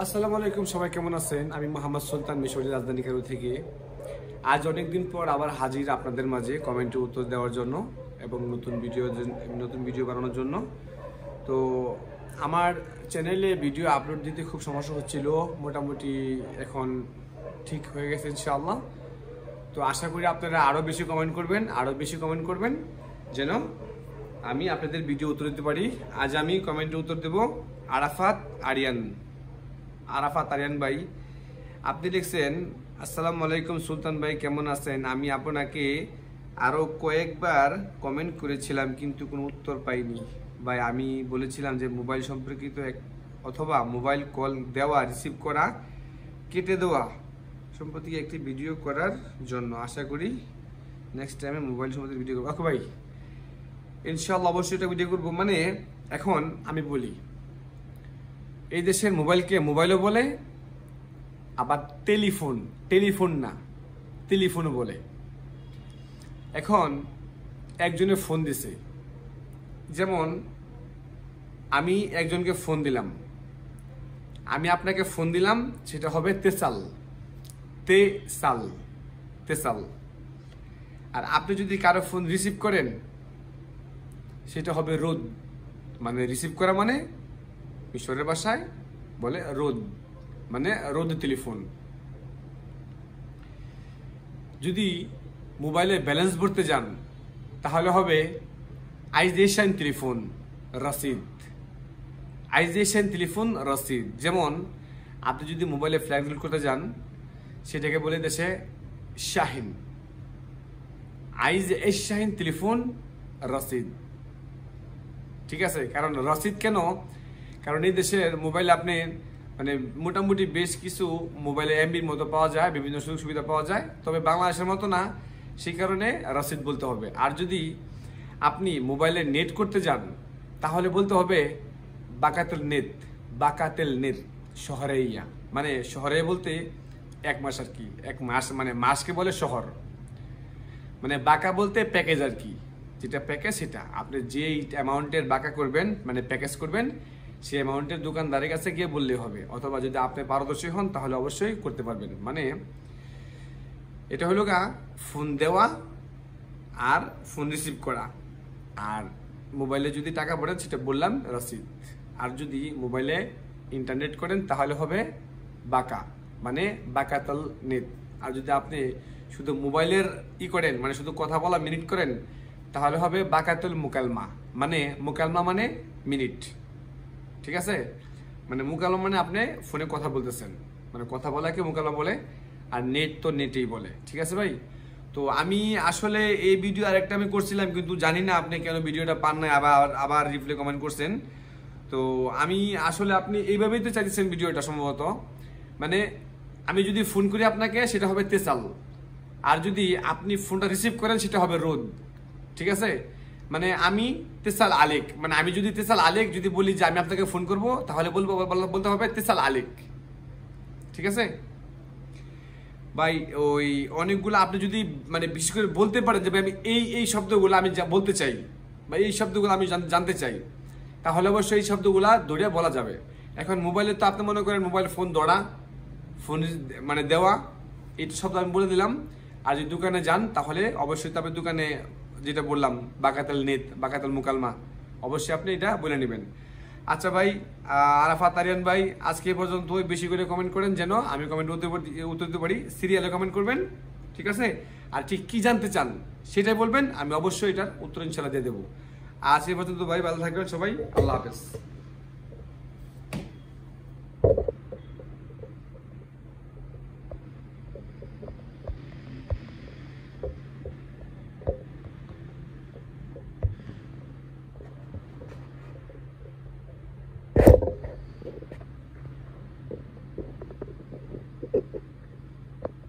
আসসালামু আলাইকুম, সবাই কেমন আছেন? আমি মোহাম্মদ সুলতান, মিশরের রাজধানী কায়রো থেকে। আজ অনেকদিন পর আবার হাজির আপনাদের মাঝে কমেন্টের উত্তর দেওয়ার জন্য এবং নতুন ভিডিও বানানোর জন্য। তো আমার চ্যানেলে ভিডিও আপলোড দিতে খুব সমস্যা হচ্ছিল, মোটামুটি এখন ঠিক হয়ে গেছে ইনশাআল্লাহ। তো আশা করি আপনারা আরও বেশি কমেন্ট করবেন যেন আমি আপনাদের ভিডিও উত্তর দিতে পারি। আজ আমি কমেন্টে উত্তর দেব আরাফাত আরিয়ান ভাই। আপনি লিখছেন, আসসালামু আলাইকুম সুলতান ভাই, কেমন আছেন? আমি আপনাকে আরও কয়েকবার কমেন্ট করেছিলাম কিন্তু কোনো উত্তর পাইনি ভাই। আমি বলেছিলাম যে মোবাইল সম্পর্কিত অথবা মোবাইল কল দেওয়া, রিসিভ করা, কেটে দেওয়া সম্পর্কে একটি ভিডিও করার জন্য। আশা করি নেক্সট টাইমে মোবাইল সম্পর্কে ভিডিও করবো। ভাই ইনশাআল্লাহ অবশ্যই এটা ভিডিও করবো। মানে এখন আমি বলি, এই দেশের মোবাইলকে মোবাইলও বলে, আবার টেলিফোনও বলে। এখন একজনে ফোন দিছে, যেমন আমি একজনকে ফোন দিলাম, আমি আপনাকে ফোন দিলাম, সেটা হবে তেসাল। আর আপনি যদি কারো ফোন রিসিভ করেন সেটা হবে রোদ। মানে রিসিভ করা মানে মিশরের ভাষায় বলে রোদ, মানে রোদ টেলিফোন। যদি মোবাইলে ব্যালেন্স ভরতে যান তাহলে হবে আইজেশন টেলিফোন রসিদ। যেমন আপনি যদি মোবাইলে ফ্ল্যাগ ডিল করতে যান সেটাকে বলে দেশে শাহিন, শাহিন টেলিফোন রসিদ। ঠিক আছে? কারণ রসিদ কেন? কারণ এই দেশের মোবাইলে আপনি মানে মোটামুটি বেশ কিছু মোবাইলে এমবির মতো পাওয়া যায়, বিভিন্ন সুযোগ সুবিধা পাওয়া যায়, তবে বাংলাদেশের মতো না, সেই কারণে রসিদ বলতে হবে। আর যদি আপনি মোবাইলে নেট করতে যান তাহলে বলতে হবে বাকাতেল নেট শহরেইয়া, মানে শহরে বলতে এক মাস আর কি, এক মাস মানে মাসকে বলে শহর, মানে বাকা বলতে প্যাকেজ আর কি, যেটা প্যাকেজ সেটা আপনি যেই অ্যামাউন্টের বাকা করবেন মানে প্যাকেজ করবেন সেই অ্যামাউন্টের দোকানদারের কাছে গিয়ে বললেই হবে, অথবা যদি আপনি পারদর্শী হন তাহলে অবশ্যই করতে পারবেন। মানে এটা হলো ফোন দেওয়া আর ফোন রিসিভ করা। আর মোবাইলে যদি টাকা পড়েন সেটা বললাম রসিদ। আর যদি মোবাইলে ইন্টারনেট করেন তাহলে হবে বাকা, মানে বাকাতাল নেট। আর যদি আপনি শুধু মোবাইলের করেন, মানে শুধু কথা বলা মিনিট করেন, তাহলে হবে বাকাতুল মুকালমা, মানে মুকালমা মানে মিনিট। ঠিক আছে? মানে মুকালমা মানে আপনি ফোনে কথা বলতেছেন, মানে কথা বলাকে মুকালমা বলে, আর নেট তো নেটেই বলে। ঠিক আছে ভাই? তো আমি আসলে এই ভিডিও আরেকটা আমি করছিলাম, কিন্তু জানি না আপনি কেন ভিডিওটা পান না, আবার রিপ্লাই কমেন্ট করছেন। তো আমি আসলে আপনি এইভাবেই তো চাইছেন ভিডিওটা সম্ভবত। মানে আমি যদি ফোন করি আপনাকে সেটা হবে তেসাল, আর যদি আপনি ফোনটা রিসিভ করেন সেটা হবে রোদ। ঠিক আছে? মানে আমি তেসাল আলেক, মানে আমি যদি তেসাল আলেক যদি বলি যে আমি আপনাকে ফোন করব তাহলে বলতে হবে তেসাল আলেক। ঠিক আছে ভাই? ওই অনেকগুলো আপনি যদি মানে বিশেষ করে বলতে পারেন যে আমি এই শব্দগুলো আমি বলতে চাই বা এই শব্দগুলো আমি জানতে চাই, তাহলে অবশ্যই এই শব্দগুলা দৌড়ে বলা যাবে। এখন মোবাইলে তো আপনি মনে করেন মোবাইল ফোন ধরা, ফোন মানে দেওয়া, এই শব্দ আমি বলে দিলাম। আর যদি দোকানে যান তাহলে অবশ্যই তবে দোকানে যেটা বললাম বাকাতাল নেট, বাকাতাল মুকালমা, অবশ্যই আপনি এটা বলে নেবেন। আচ্ছা ভাই, আরাফাত আরিয়ান ভাই, আজকে পর্যন্ত বেশি করে কমেন্ট করেন যেন আমি কমেন্ট উত্তর দিতে পারি। সিরিয়ালে কমেন্ট করবেন, ঠিক আছে? আর ঠিক কি জানতে চান সেটাই বলবেন, আমি অবশ্যই এটার উত্তর ইনশাল্লাহ দিয়ে দেবো। আজকে পর্যন্ত ভাই ভালো থাকবেন সবাই, আল্লাহ হাফেজ।